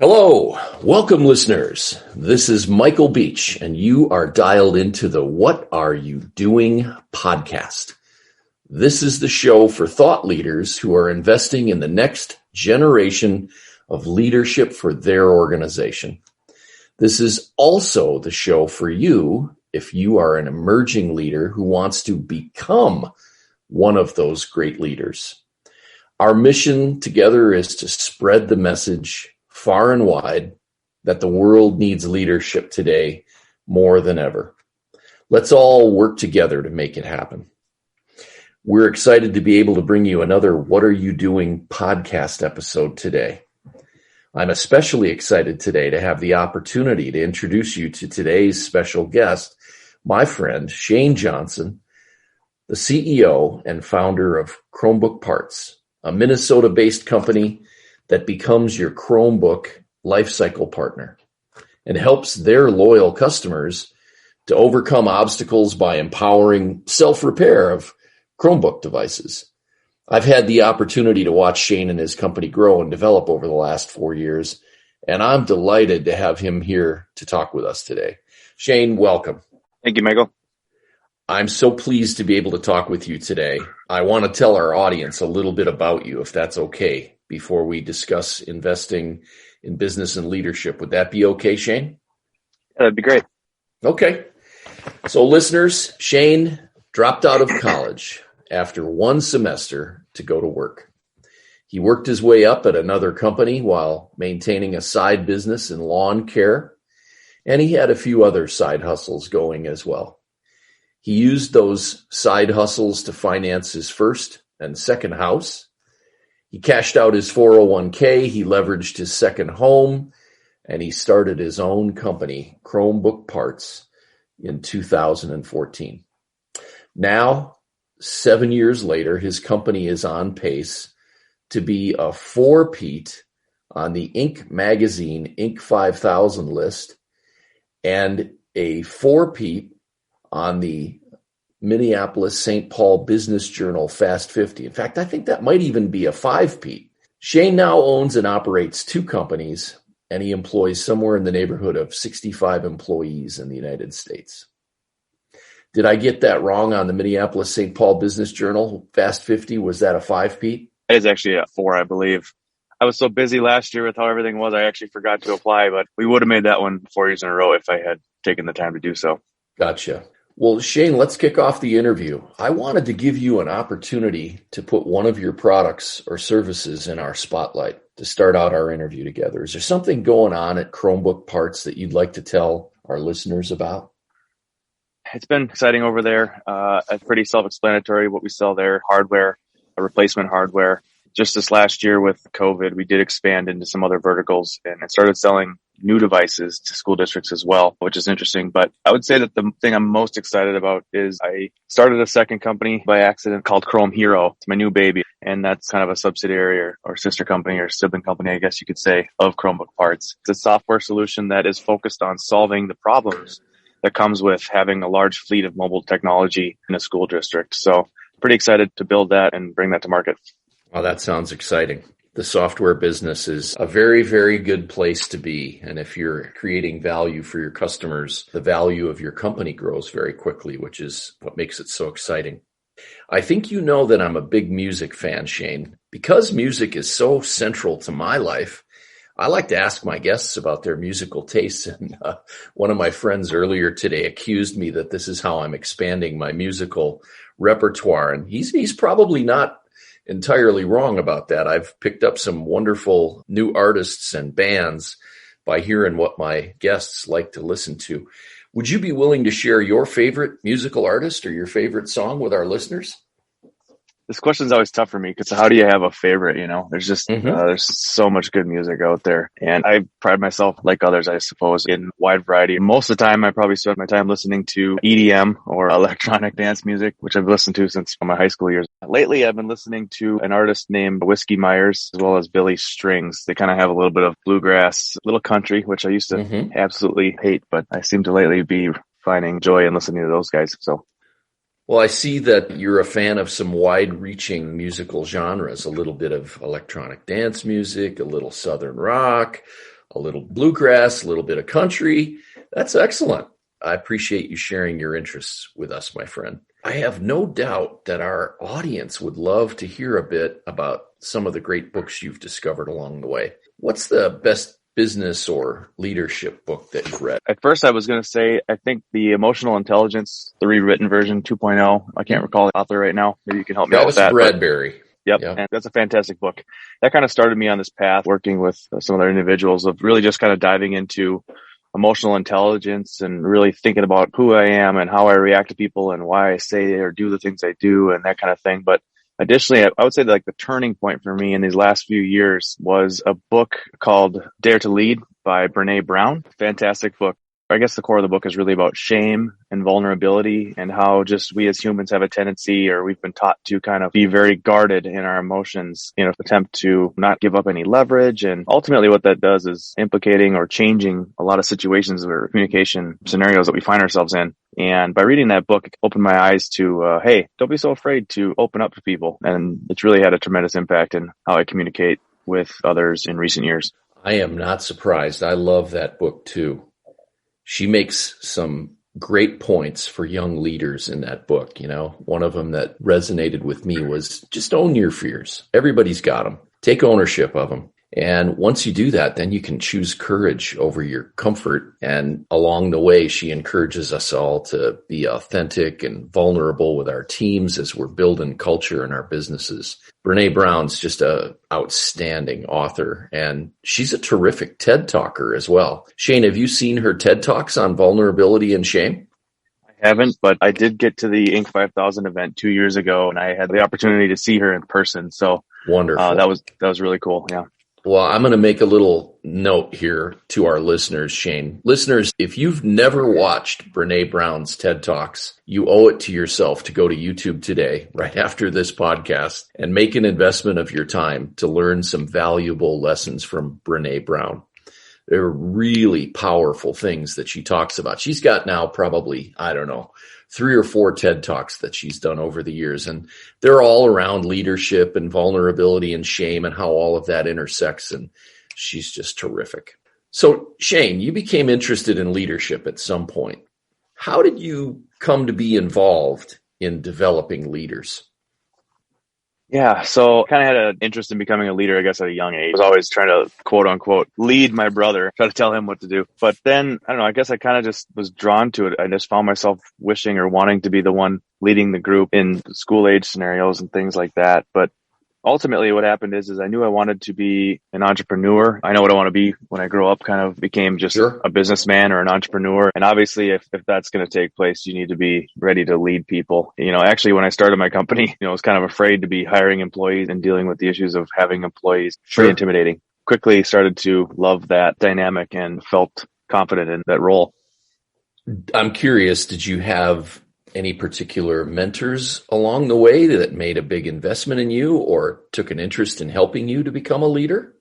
Hello, welcome listeners. This is Michael Beach, and you are dialed into the What Are You Doing podcast. This is the show for thought leaders who are investing in the next generation of leadership for their organization. This is also the show for you if you are an emerging leader who wants to become one of those great leaders. Our mission together is to spread the message far and wide that the world needs leadership today more than ever. Let's all work together to make it happen. We're excited to be able to bring you another What Are You Doing podcast episode today. I'm especially excited today to have the opportunity to introduce you to today's special guest, my friend Shane Johnson, the CEO and founder of Chromebook Parts, a Minnesota-based company that becomes your Chromebook Lifecycle Partner and helps their loyal customers to overcome obstacles by empowering self-repair of Chromebook devices. I've had the opportunity to watch Shane and his company grow and develop over the last 4 years, and I'm delighted to have him here to talk with us today. Shane, welcome. Thank you, Michael. I'm so pleased to be able to talk with you today. I want to tell our audience a little bit about you, if that's okay, before we discuss investing in business and leadership. Would that be okay, Shane? Yeah, that'd be great. Okay. So listeners, Shane dropped out of college after one semester to go to work. He worked his way up at another company while maintaining a side business in lawn care, and he had a few other side hustles going as well. He used those side hustles to finance his first and second house. He cashed out his 401k, he leveraged his second home, and he started his own company, Chromebook Parts, in 2014. Now, 7 years later, his company is on pace to be a four-peat on the Inc. magazine Inc. 5000 list and a four-peat on the Minneapolis-St. Paul Business Journal Fast 50. In fact, I think that might even be a five-peat. Shane now owns and operates two companies, and he employs somewhere in the neighborhood of 65 employees in the United States. Did I get that wrong on the Minneapolis-St. Paul Business Journal Fast 50? Was that a five-peat? It is actually a four, I believe. I was so busy last year with how everything was, I actually forgot to apply, but we would have made that one 4 years in a row if I had taken the time to do so. Gotcha. Well, Shane, let's kick off the interview. I wanted to give you an opportunity to put one of your products or services in our spotlight to start out our interview together. Is there something going on at Chromebook Parts that you'd like to tell our listeners about? It's been exciting over there. It's pretty self-explanatory what we sell there, hardware, replacement hardware. Just this last year with COVID, we did expand into some other verticals and started selling new devices to school districts as well, which is interesting. But I would say that the thing I'm most excited about is I started a second company by accident called Chrome Hero. It's my new baby. And that's kind of a subsidiary or sister company or sibling company, I guess you could say, of Chromebook Parts. It's a software solution that is focused on solving the problems that comes with having a large fleet of mobile technology in a school district. So pretty excited to build that and bring that to market. Well, that sounds exciting. The software business is a very, very good place to be. And if you're creating value for your customers, the value of your company grows very quickly, which is what makes it so exciting. I think you know that I'm a big music fan, Shane. Because music is so central to my life, I like to ask my guests about their musical tastes. And one of my friends earlier today accused me that this is how I'm expanding my musical repertoire. And he's probably not entirely wrong about that. I've picked up some wonderful new artists and bands by hearing what my guests like to listen to. Would you be willing to share your favorite musical artist or your favorite song with our listeners? This question is always tough for me because how do you have a favorite? You know, there's just there's so much good music out there, and I pride myself, like others, I suppose, in wide variety. Most of the time, I probably spend my time listening to EDM or electronic dance music, which I've listened to since my high school years. Lately, I've been listening to an artist named Whiskey Myers as well as Billy Strings. They kind of have a little bit of bluegrass, little country, which I used to absolutely hate, but I seem to lately be finding joy in listening to those guys. So. Well, I see that you're a fan of some wide-reaching musical genres, a little bit of electronic dance music, a little Southern rock, a little bluegrass, a little bit of country. That's excellent. I appreciate you sharing your interests with us, my friend. I have no doubt that our audience would love to hear a bit about some of the great books you've discovered along the way. What's the best business or leadership book that you've read? At first, I was going to say, I think the Emotional Intelligence, the rewritten version 2.0. I can't recall the author right now. Maybe you can help me out with that. That was Bradbury. Yep. And that's a fantastic book. That kind of started me on this path, working with some other individuals, of really just kind of diving into emotional intelligence and really thinking about who I am and how I react to people and why I say or do the things I do and that kind of thing. But additionally, I would say that like the turning point for me in these last few years was a book called Dare to Lead by Brené Brown. Fantastic book. I guess the core of the book is really about shame and vulnerability and how just we as humans have a tendency, or we've been taught to kind of be very guarded in our emotions in an attempt to not give up any leverage. And ultimately what that does is implicating or changing a lot of situations or communication scenarios that we find ourselves in. And by reading that book, it opened my eyes to, hey, don't be so afraid to open up to people. And it's really had a tremendous impact in how I communicate with others in recent years. I am not surprised. I love that book too. She makes some great points for young leaders in that book. You know, one of them that resonated with me was just own your fears. Everybody's got them. Take ownership of them. And once you do that, then you can choose courage over your comfort. And along the way, she encourages us all to be authentic and vulnerable with our teams as we're building culture in our businesses. Brené Brown's just an outstanding author, and she's a terrific TED talker as well. Shane, have you seen her TED Talks on vulnerability and shame? I haven't, but I did get to the Inc. 5000 event 2 years ago, and I had the opportunity to see her in person. So wonderful. That was really cool. Yeah. Well, I'm going to make a little note here to our listeners, Shane. Listeners, if you've never watched Brené Brown's TED Talks, you owe it to yourself to go to YouTube today, right after this podcast, and make an investment of your time to learn some valuable lessons from Brené Brown. They're really powerful things that she talks about. She's got now probably, 3 or 4 TED Talks that she's done over the years, and they're all around leadership and vulnerability and shame and how all of that intersects, and she's just terrific. So, Shane, you became interested in leadership at some point. How did you come to be involved in developing leaders? Yeah, so kind of had an interest in becoming a leader, I guess, at a young age. I was always trying to, quote unquote, lead my brother, try to tell him what to do. But then, I guess I kind of just was drawn to it. I just found myself wishing or wanting to be the one leading the group in school age scenarios and things like that. But ultimately what happened is I knew I wanted to be an entrepreneur. I know what I want to be when I grow up, kind of became just a businessman or an entrepreneur. And obviously if that's going to take place, you need to be ready to lead people. Actually when I started my company, I was kind of afraid to be hiring employees and dealing with the issues of having employees. Pretty intimidating. Quickly started to love that dynamic and felt confident in that role. I'm curious, did you have any particular mentors along the way that made a big investment in you or took an interest in helping you to become a leader?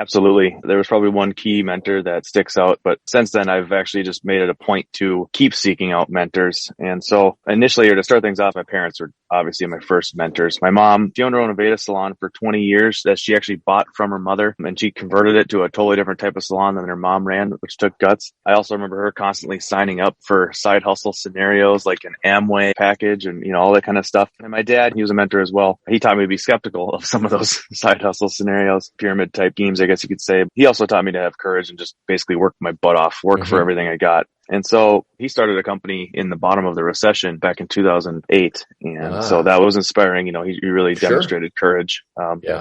Absolutely. There was probably one key mentor that sticks out, but since then I've actually just made it a point to keep seeking out mentors. And so initially, or to start things off, my parents were obviously my first mentors. My mom, she owned her own Aveda salon for 20 years that she actually bought from her mother, and she converted it to a totally different type of salon than her mom ran, which took guts. I also remember her constantly signing up for side hustle scenarios like an Amway package and, all that kind of stuff. And my dad, he was a mentor as well. He taught me to be skeptical of some of those side hustle scenarios, pyramid type schemes, I guess you could say. He also taught me to have courage and just basically work my butt off, work for everything I got. And so he started a company in the bottom of the recession back in 2008. And so that was inspiring. He really demonstrated courage.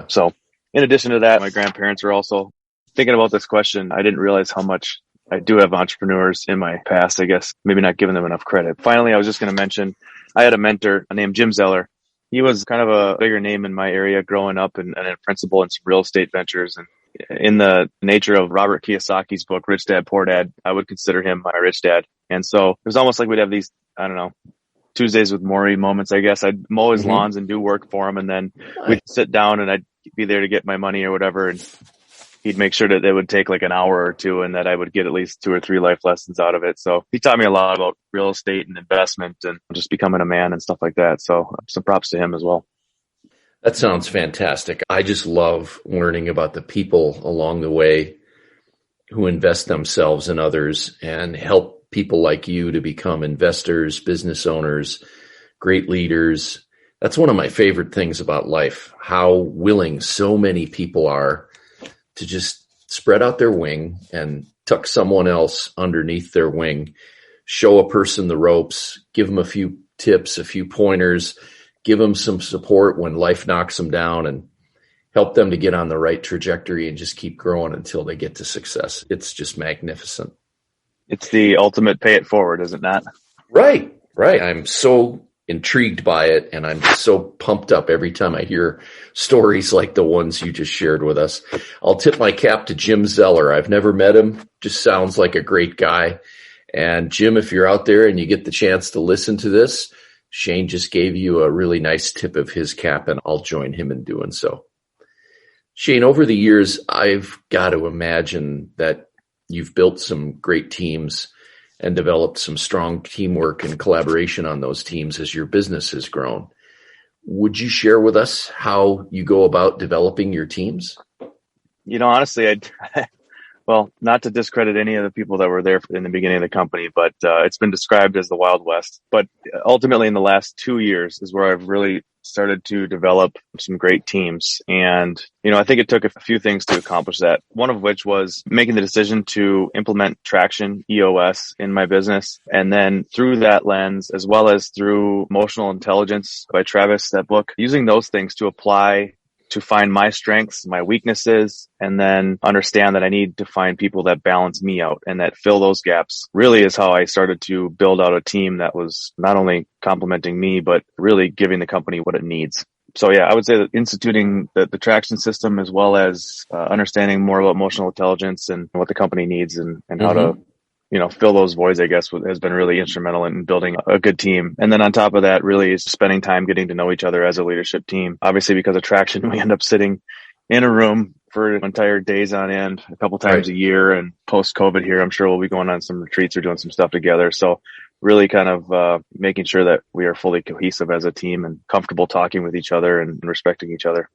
So in addition to that, my grandparents were also thinking about this question. I didn't realize how much I do have entrepreneurs in my past, I guess, maybe not giving them enough credit. Finally, I was just going to mention, I had a mentor named Jim Zeller. He was kind of a bigger name in my area growing up and a principal in some real estate ventures. And in the nature of Robert Kiyosaki's book, Rich Dad, Poor Dad, I would consider him my rich dad. And so it was almost like we'd have these, Tuesdays with Maury moments, I guess. I'd mow his lawns and do work for him. And then we'd sit down and I'd be there to get my money or whatever. And he'd make sure that it would take like an hour or two and that I would get at least 2 or 3 life lessons out of it. So he taught me a lot about real estate and investment and just becoming a man and stuff like that. So some props to him as well. That sounds fantastic. I just love learning about the people along the way who invest themselves in others and help people like you to become investors, business owners, great leaders. That's one of my favorite things about life, how willing so many people are to just spread out their wing and tuck someone else underneath their wing, show a person the ropes, give them a few tips, a few pointers, give them some support when life knocks them down, and help them to get on the right trajectory and just keep growing until they get to success. It's just magnificent. It's the ultimate pay it forward, is it not? Right. I'm so intrigued by it, and I'm just so pumped up every time I hear stories like the ones you just shared with us. I'll tip my cap to Jim Zeller. I've never met him, just sounds like a great guy. And Jim, if you're out there and you get the chance to listen to this, Shane just gave you a really nice tip of his cap, and I'll join him in doing so. Shane, over the years, I've got to imagine that you've built some great teams and developed some strong teamwork and collaboration on those teams as your business has grown. Would you share with us how you go about developing your teams? Honestly, well, not to discredit any of the people that were there in the beginning of the company, but it's been described as the Wild West. But ultimately, in the last 2 years is where I've really started to develop some great teams. And, I think it took a few things to accomplish that. One of which was making the decision to implement Traction EOS in my business. And then through that lens, as well as through Emotional Intelligence by Travis, that book, using those things to apply to find my strengths, my weaknesses, and then understand that I need to find people that balance me out and that fill those gaps, really is how I started to build out a team that was not only complementing me, but really giving the company what it needs. So yeah, I would say that instituting the Traction system, as well as understanding more about emotional intelligence and what the company needs and how to fill those voids, I guess, has been really instrumental in building a good team. And then on top of that, really is spending time getting to know each other as a leadership team. Obviously, because of Traction, we end up sitting in a room for entire days on end, a couple times a year. And post-COVID here, I'm sure we'll be going on some retreats or doing some stuff together. So really kind of making sure that we are fully cohesive as a team and comfortable talking with each other and respecting each other.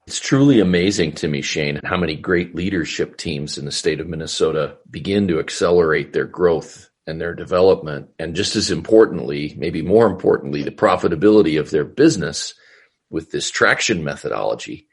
It's truly amazing to me, Shane, how many great leadership teams in the state of Minnesota begin to accelerate their growth and their development. And just as importantly, maybe more importantly, the profitability of their business with this Traction methodology,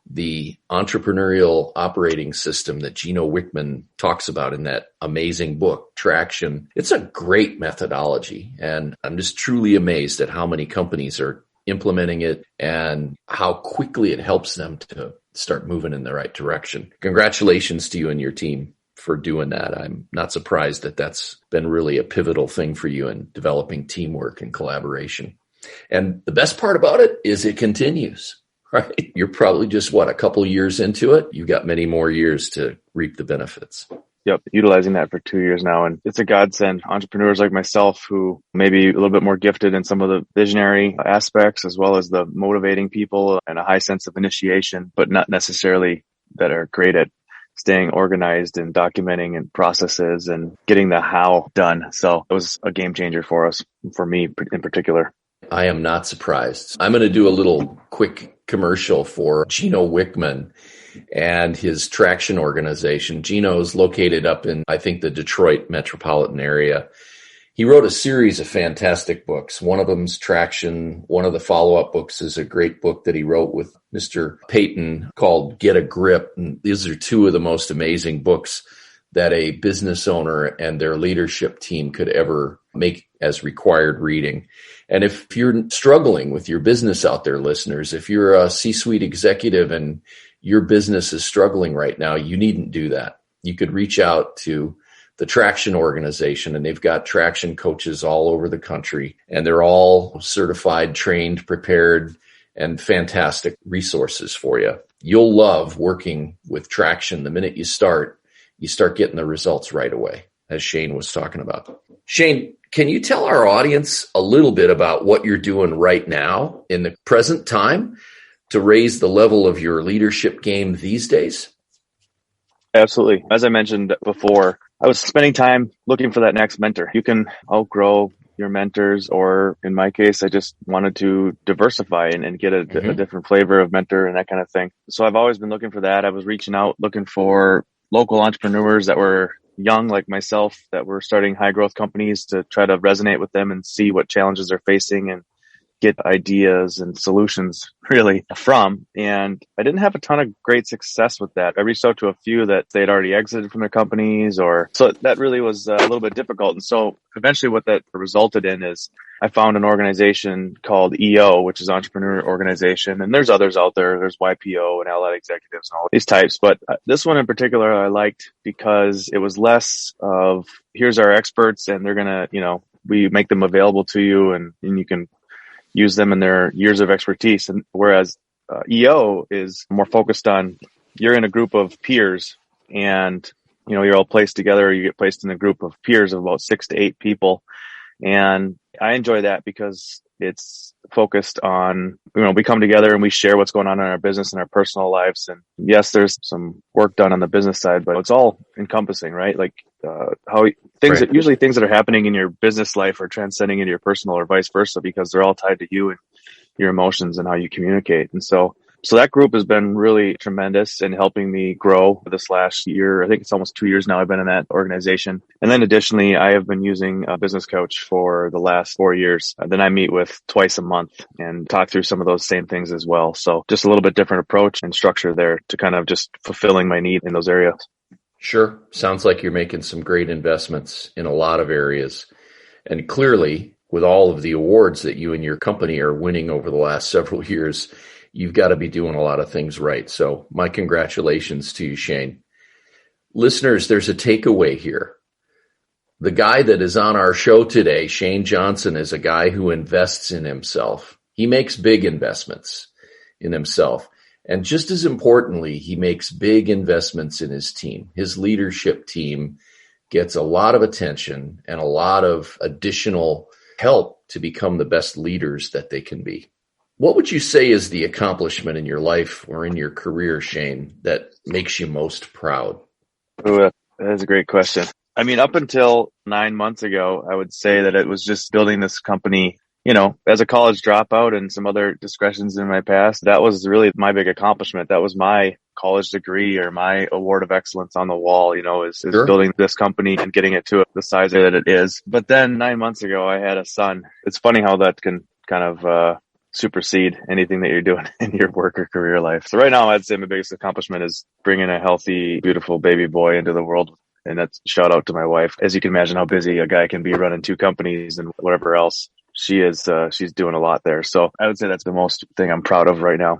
the entrepreneurial operating system that Gino Wickman talks about in that amazing book, Traction. It's a great methodology. And I'm just truly amazed at how many companies are implementing it and how quickly it helps them to start moving in the right direction. Congratulations to you and your team for doing that. I'm not surprised that that's been really a pivotal thing for you in developing teamwork and collaboration. And the best part about it is it continues, right? You're probably just, a couple years into it. You've got many more years to reap the benefits. Yep, utilizing that for 2 years now. And it's a godsend. Entrepreneurs like myself who may be a little bit more gifted in some of the visionary aspects, as well as the motivating people and a high sense of initiation, but not necessarily that are great at staying organized and documenting and processes and getting the how done. So it was a game changer for us, for me in particular. I am not surprised. I'm going to do a little quick commercial for Gino Wickman and his Traction organization. Gino is located up in, I think, the Detroit metropolitan area. He wrote a series of fantastic books. One of them's Traction. One of the follow-up books is a great book that he wrote with Mr. Payton called Get a Grip. And these are two of the most amazing books that a business owner and their leadership team could ever make as required reading. And if you're struggling with your business out there, listeners, if you're a C-suite executive and your business is struggling right now, you needn't do that. You could reach out to the Traction organization, and they've got Traction coaches all over the country, and they're all certified, trained, prepared, and fantastic resources for you. You'll love working with Traction. The minute you start getting the results right away, as Shane was talking about. Shane, can you tell our audience a little bit about what you're doing right now in the present time to raise the level of your leadership game these days? Absolutely. As I mentioned before, I was spending time looking for that next mentor. You can outgrow your mentors, or in my case, I just wanted to diversify and get a different flavor of mentor and that kind of thing. So I've always been looking for that. I was reaching out, looking for local entrepreneurs that were young like myself that were starting high growth companies to try to resonate with them and see what challenges they're facing and get ideas and solutions really from. And I didn't have a ton of great success with that. I reached out to a few that they'd already exited from their companies, or so that really was a little bit difficult. And so eventually what that resulted in is I found an organization called EO, which is Entrepreneur Organization. And there's others out there. There's YPO and Allied Executives and all these types. But this one in particular, I liked because it was less of here's our experts and they're going to, we make them available to you and you can use them in their years of expertise. And whereas EO is more focused on you're in a group of peers and, you're all placed together. You get placed in a group of peers of about 6 to 8 people. And I enjoy that because it's focused on, we come together and we share what's going on in our business and our personal lives. And yes, there's some work done on the business side, but it's all encompassing, right? Like, usually things that are happening in your business life are transcending into your personal or vice versa, because they're all tied to you and your emotions and how you communicate. And so that group has been really tremendous in helping me grow this last year. I think it's almost 2 years now I've been in that organization. And then additionally, I have been using a business coach for the last 4 years. Then I meet with twice a month and talk through some of those same things as well. So just a little bit different approach and structure there to kind of just fulfilling my need in those areas. Sure. Sounds like you're making some great investments in a lot of areas. And clearly, with all of the awards that you and your company are winning over the last several years, you've got to be doing a lot of things right. So my congratulations to you, Shane. Listeners, there's a takeaway here. The guy that is on our show today, Shane Johnson, is a guy who invests in himself. He makes big investments in himself. And just as importantly, he makes big investments in his team. His leadership team gets a lot of attention and a lot of additional help to become the best leaders that they can be. What would you say is the accomplishment in your life or in your career, Shane, that makes you most proud? Ooh, that is a great question. I mean, up until 9 months ago, I would say that it was just building this company, as a college dropout and some other discretions in my past. That was really my big accomplishment. That was my college degree or my award of excellence on the wall, is sure. Building this company and getting it to the size that it is. But then 9 months ago, I had a son. It's funny how that can kind of, supersede anything that you're doing in your work or career life. So right now, I'd say my biggest accomplishment is bringing a healthy, beautiful baby boy into the world. And that's shout out to my wife. As you can imagine how busy a guy can be running 2 companies and whatever else. She's doing a lot there. So I would say that's the most thing I'm proud of right now.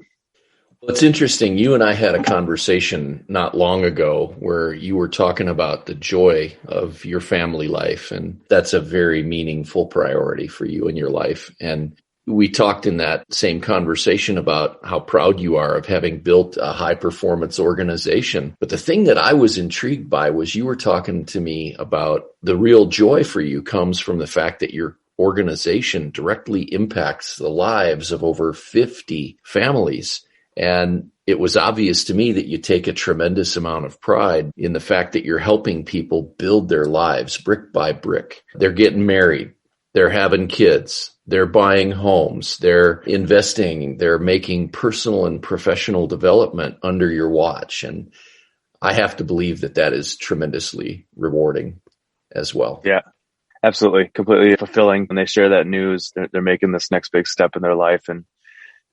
Well, it's interesting. You and I had a conversation not long ago where you were talking about the joy of your family life. And that's a very meaningful priority for you in your life. And we talked in that same conversation about how proud you are of having built a high performance organization. But the thing that I was intrigued by was you were talking to me about the real joy for you comes from the fact that your organization directly impacts the lives of over 50 families. And it was obvious to me that you take a tremendous amount of pride in the fact that you're helping people build their lives brick by brick. They're getting married. They're having kids. They're buying homes. They're investing. They're making personal and professional development under your watch. And I have to believe that that is tremendously rewarding as well. Yeah, absolutely. Completely fulfilling. When they share that news, they're making this next big step in their life. And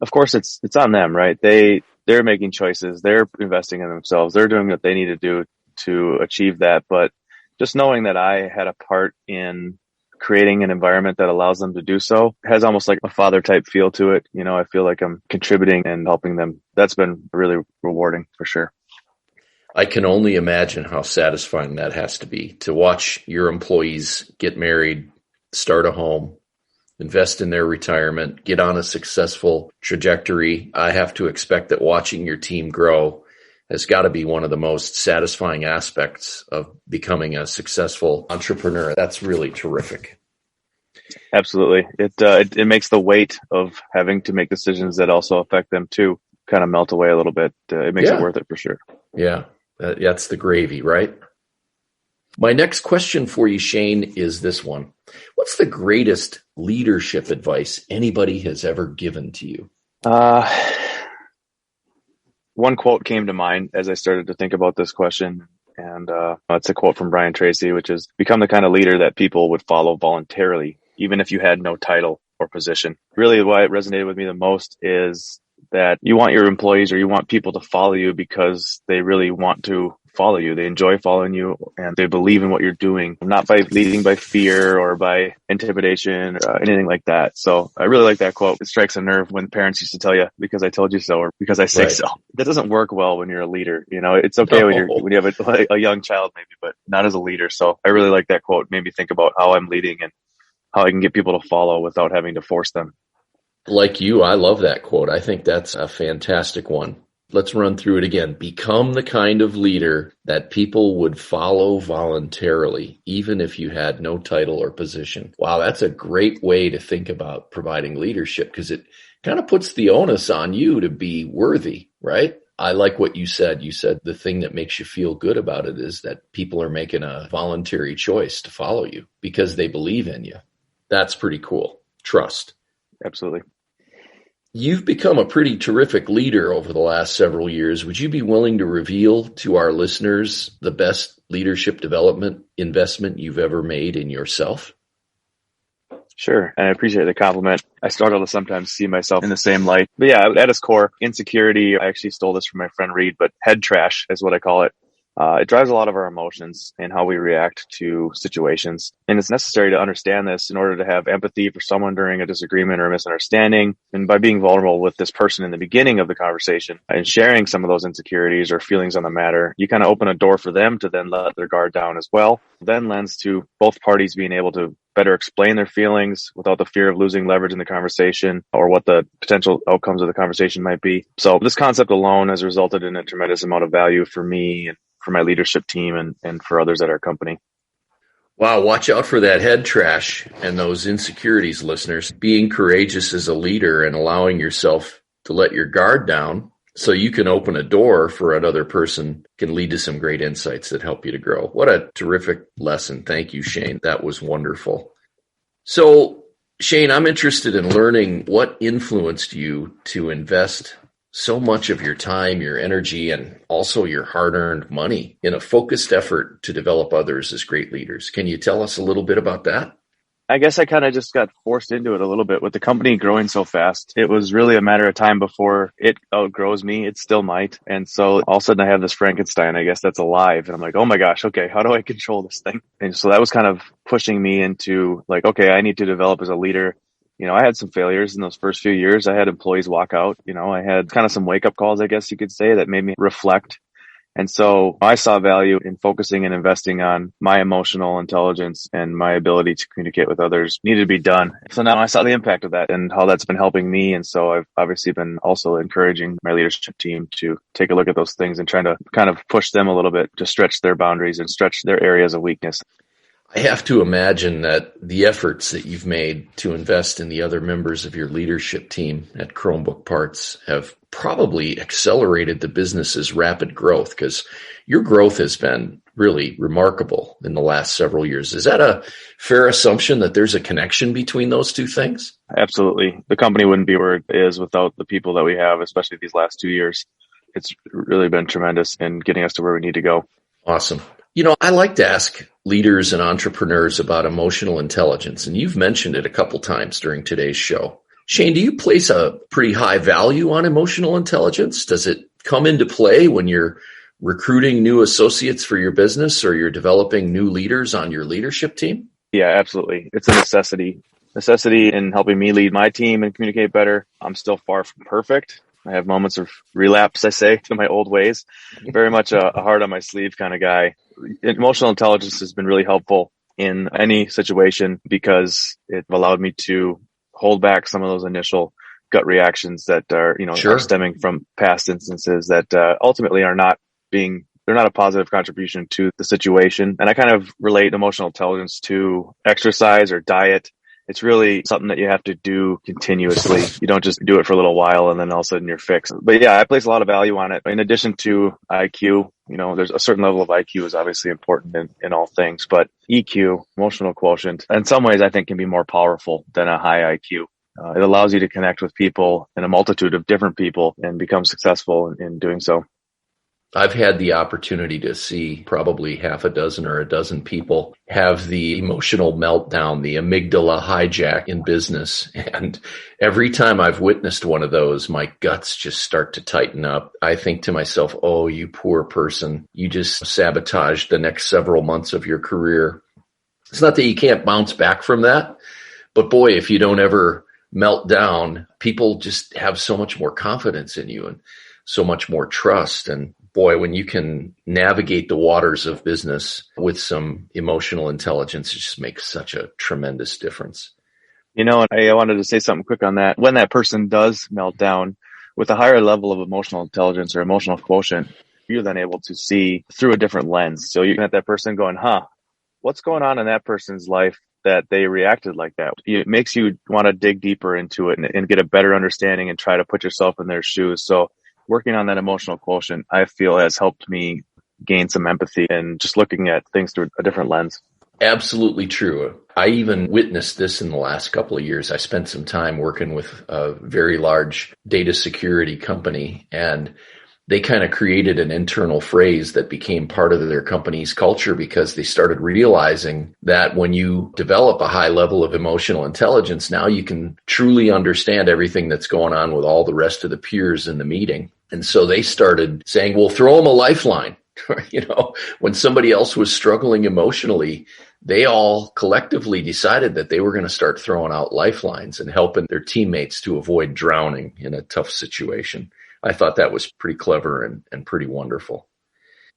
of course, it's on them, right? They're making choices. They're investing in themselves. They're doing what they need to do to achieve that. But just knowing that I had a part in creating an environment that allows them to do so has almost like a father type feel to it. I feel like I'm contributing and helping them. That's been really rewarding for sure. I can only imagine how satisfying that has to be to watch your employees get married, start a home, invest in their retirement, get on a successful trajectory. I have to expect that watching your team grow has got to be one of the most satisfying aspects of becoming a successful entrepreneur. That's really terrific. Absolutely. It makes the weight of having to make decisions that also affect them too kind of melt away a little bit. It makes it worth it for sure. Yeah. That's the gravy, right? My next question for you, Shane, is this one. What's the greatest leadership advice anybody has ever given to you? One quote came to mind as I started to think about this question. And that's a quote from Brian Tracy, which is, become the kind of leader that people would follow voluntarily, even if you had no title or position. Really, why it resonated with me the most is that you want your employees, or you want people to follow you because they really want to follow you. They enjoy following you and they believe in what you're doing, not by leading by fear or by intimidation or anything like that. So I really like that quote. It strikes a nerve when parents used to tell you, because I told you so, or because I say so. That doesn't work well when you're a leader. You know, it's okay when you have a young child maybe, but not as a leader. So I really like that quote. It made me think about how I'm leading and how I can get people to follow without having to force them. Like you, I love that quote. I think that's a fantastic one. Let's run through it again. Become the kind of leader that people would follow voluntarily, even if you had no title or position. Wow, that's a great way to think about providing leadership, because it kind of puts the onus on you to be worthy, right? I like what you said. You said the thing that makes you feel good about it is that people are making a voluntary choice to follow you because they believe in you. That's pretty cool. Trust. Absolutely. You've become a pretty terrific leader over the last several years. Would you be willing to reveal to our listeners the best leadership development investment you've ever made in yourself? Sure. And I appreciate the compliment. I struggle to sometimes see myself in the same light. But yeah, at its core, insecurity, I actually stole this from my friend Reed, but head trash is what I call it. It drives a lot of our emotions and how we react to situations. And it's necessary to understand this in order to have empathy for someone during a disagreement or a misunderstanding. And by being vulnerable with this person in the beginning of the conversation and sharing some of those insecurities or feelings on the matter, you kind of open a door for them to then let their guard down as well. Then lends to both parties being able to better explain their feelings without the fear of losing leverage in the conversation or what the potential outcomes of the conversation might be. So this concept alone has resulted in a tremendous amount of value for me and for my leadership team and for others at our company. Wow, watch out for that head trash and those insecurities, listeners. Being courageous as a leader and allowing yourself to let your guard down so you can open a door for another person can lead to some great insights that help you to grow. What a terrific lesson. Thank you, Shane. That was wonderful. So, Shane, I'm interested in learning what influenced you to invest so much of your time, your energy, and also your hard-earned money in a focused effort to develop others as great leaders. Can you tell us a little bit about that? I guess I kind of just got forced into it a little bit with the company growing so fast. It was really a matter of time before it outgrows me. It still might. And so all of a sudden I have this Frankenstein, I guess that's alive. And I'm like, oh my gosh, okay, how do I control this thing? And so that was kind of pushing me into like, okay, I need to develop as a leader. You know, I had some failures in those first few years. I had employees walk out. You know, I had kind of some wake up calls, I guess you could say, that made me reflect. And so I saw value in focusing and investing on my emotional intelligence and my ability to communicate with others needed to be done. So now I saw the impact of that and how that's been helping me. And so I've obviously been also encouraging my leadership team to take a look at those things and trying to kind of push them a little bit to stretch their boundaries and stretch their areas of weakness. I have to imagine that the efforts that you've made to invest in the other members of your leadership team at Chromebook Parts have probably accelerated the business's rapid growth, because your growth has been really remarkable in the last several years. Is that a fair assumption that there's a connection between those two things? Absolutely. The company wouldn't be where it is without the people that we have, especially these last 2 years. It's really been tremendous in getting us to where we need to go. Awesome. You know, I like to ask leaders and entrepreneurs about emotional intelligence, and you've mentioned it a couple times during today's show. Shane, do you place a pretty high value on emotional intelligence? Does it come into play when you're recruiting new associates for your business or you're developing new leaders on your leadership team? Yeah, absolutely. It's a necessity. Necessity in helping me lead my team and communicate better. I'm still far from perfect. I have moments of relapse, I say, to my old ways. Very much a heart on my sleeve kind of guy. Emotional intelligence has been really helpful in any situation because it allowed me to hold back some of those initial gut reactions that are, are stemming from past instances that ultimately are not they're not a positive contribution to the situation. And I kind of relate emotional intelligence to exercise or diet. It's really something that you have to do continuously. You don't just do it for a little while and then all of a sudden you're fixed. But yeah, I place a lot of value on it. In addition to IQ, there's a certain level of IQ is obviously important in all things, but EQ, emotional quotient, in some ways I think can be more powerful than a high IQ. It allows you to connect with people and a multitude of different people and become successful in doing so. I've had the opportunity to see probably half a dozen or a dozen people have the emotional meltdown, the amygdala hijack in business. And every time I've witnessed one of those, my guts just start to tighten up. I think to myself, oh, you poor person, you just sabotaged the next several months of your career. It's not that you can't bounce back from that, but boy, if you don't ever melt down, people just have so much more confidence in you and so much more trust. And boy, when you can navigate the waters of business with some emotional intelligence, it just makes such a tremendous difference. And I wanted to say something quick on that. When that person does melt down with a higher level of emotional intelligence or emotional quotient, you're then able to see through a different lens. So you're at that person going, what's going on in that person's life that they reacted like that? It makes you want to dig deeper into it and get a better understanding and try to put yourself in their shoes. So working on that emotional quotient, I feel, has helped me gain some empathy and just looking at things through a different lens. Absolutely true. I even witnessed this in the last couple of years. I spent some time working with a very large data security company, and they kind of created an internal phrase that became part of their company's culture because they started realizing that when you develop a high level of emotional intelligence, now you can truly understand everything that's going on with all the rest of the peers in the meeting. And so they started saying, well, throw them a lifeline. When somebody else was struggling emotionally, they all collectively decided that they were going to start throwing out lifelines and helping their teammates to avoid drowning in a tough situation. I thought that was pretty clever and pretty wonderful.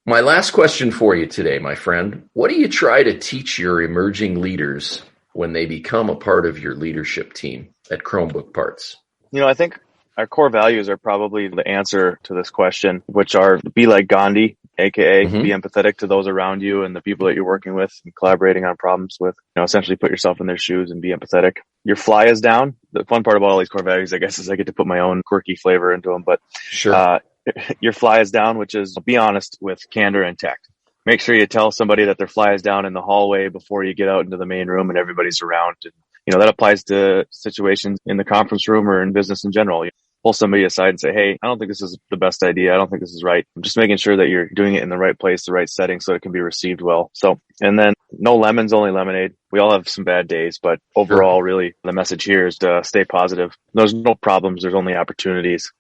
My last question for you today, my friend, what do you try to teach your emerging leaders when they become a part of your leadership team at Chromebook Parts? I think our core values are probably the answer to this question, which are be like Gandhi, aka be empathetic to those around you and the people that you're working with and collaborating on problems with. Essentially put yourself in their shoes and be empathetic. Your fly is down. The fun part about all these core values, I guess, is I get to put my own quirky flavor into them. But sure. Your fly is down, which is be honest with candor and tact. Make sure you tell somebody that their fly is down in the hallway before you get out into the main room and everybody's around. And, that applies to situations in the conference room or in business in general. You pull somebody aside and say, hey, I don't think this is the best idea. I don't think this is right. I'm just making sure that you're doing it in the right place, the right setting, so it can be received well. So, and then no lemons, only lemonade. We all have some bad days, but overall, really, the message here is to stay positive. There's no problems. There's only opportunities.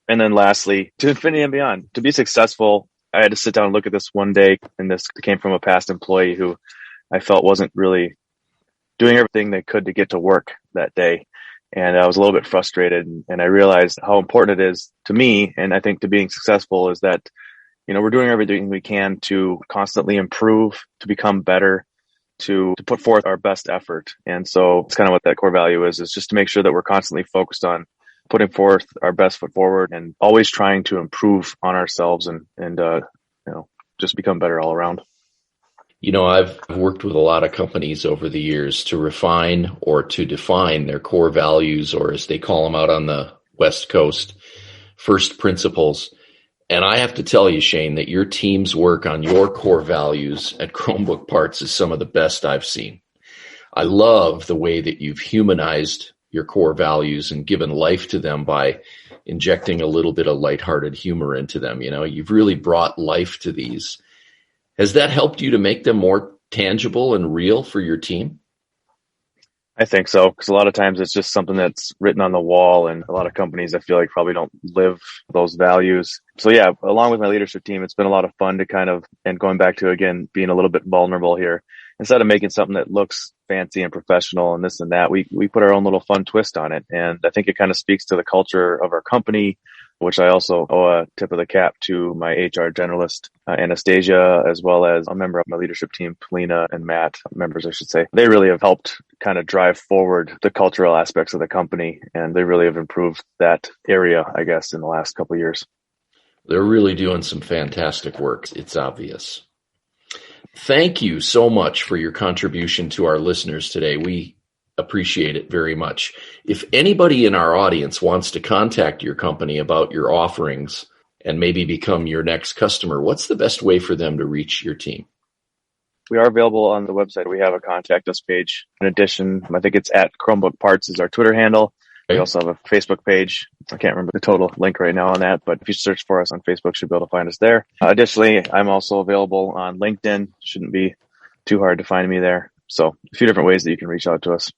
And then lastly, to infinity and beyond. To be successful, I had to sit down and look at this one day, and this came from a past employee who I felt wasn't really doing everything they could to get to work that day. And I was a little bit frustrated, and I realized how important it is to me, and I think to being successful, is that, we're doing everything we can to constantly improve, to become better, to put forth our best effort. And so it's kind of what that core value is just to make sure that we're constantly focused on putting forth our best foot forward and always trying to improve on ourselves and just become better all around. I've worked with a lot of companies over the years to refine or to define their core values, or as they call them out on the West Coast, first principles. And I have to tell you, Shane, that your team's work on your core values at Chromebook Parts is some of the best I've seen. I love the way that you've humanized your core values and given life to them by injecting a little bit of lighthearted humor into them. You've really brought life to these. Has that helped you to make them more tangible and real for your team? I think so, because a lot of times it's just something that's written on the wall, and a lot of companies, I feel like, probably don't live those values. So yeah, along with my leadership team, it's been a lot of fun to and going back to, again, being a little bit vulnerable here. Instead of making something that looks fancy and professional and this and that, we put our own little fun twist on it. And I think it kind of speaks to the culture of our company, which I also owe a tip of the cap to my HR generalist, Anastasia, as well as a member of my leadership team, Polina and Matt, members, I should say. They really have helped kind of drive forward the cultural aspects of the company, and they really have improved that area, I guess, in the last couple of years. They're really doing some fantastic work. It's obvious. Thank you so much for your contribution to our listeners today. We appreciate it very much. If anybody in our audience wants to contact your company about your offerings and maybe become your next customer, what's the best way for them to reach your team? We are available on the website. We have a contact us page. In addition, I think it's at Chromebook Parts is our Twitter handle. We also have a Facebook page. I can't remember the total link right now on that, but if you search for us on Facebook, you should be able to find us there. Additionally, I'm also available on LinkedIn. Shouldn't be too hard to find me there. So a few different ways that you can reach out to us.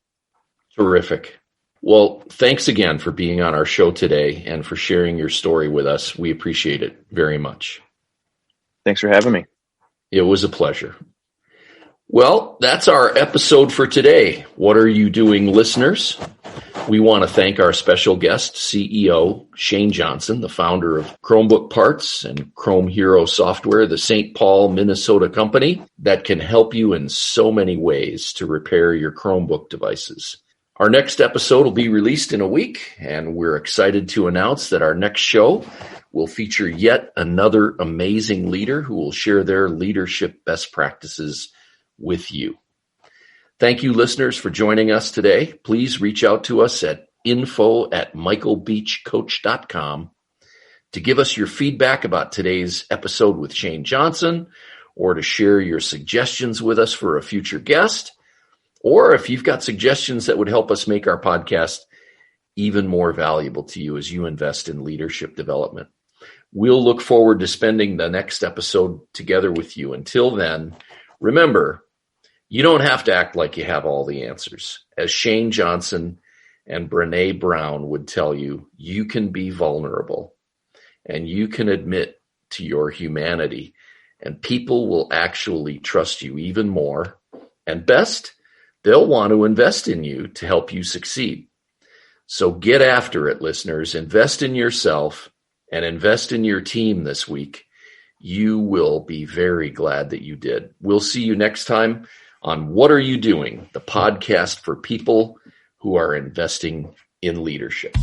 Terrific. Well, thanks again for being on our show today and for sharing your story with us. We appreciate it very much. Thanks for having me. It was a pleasure. Well, that's our episode for today. What are you doing, listeners? We want to thank our special guest, CEO Shane Johnson, the founder of Chromebook Parts and Chrome Hero Software, the St. Paul, Minnesota company that can help you in so many ways to repair your Chromebook devices. Our next episode will be released in a week, and we're excited to announce that our next show will feature yet another amazing leader who will share their leadership best practices with you. Thank you, listeners, for joining us today. Please reach out to us at info@michaelbeachcoach.com to give us your feedback about today's episode with Shane Johnson, or to share your suggestions with us for a future guest, or if you've got suggestions that would help us make our podcast even more valuable to you as you invest in leadership development. We'll look forward to spending the next episode together with you. Until then, remember, you don't have to act like you have all the answers. As Shane Johnson and Brené Brown would tell you, you can be vulnerable and you can admit to your humanity, and people will actually trust you even more. And best, they'll want to invest in you to help you succeed. So get after it, listeners. Invest in yourself and invest in your team this week. You will be very glad that you did. We'll see you next time on What Are You Doing? The podcast for people who are investing in leadership.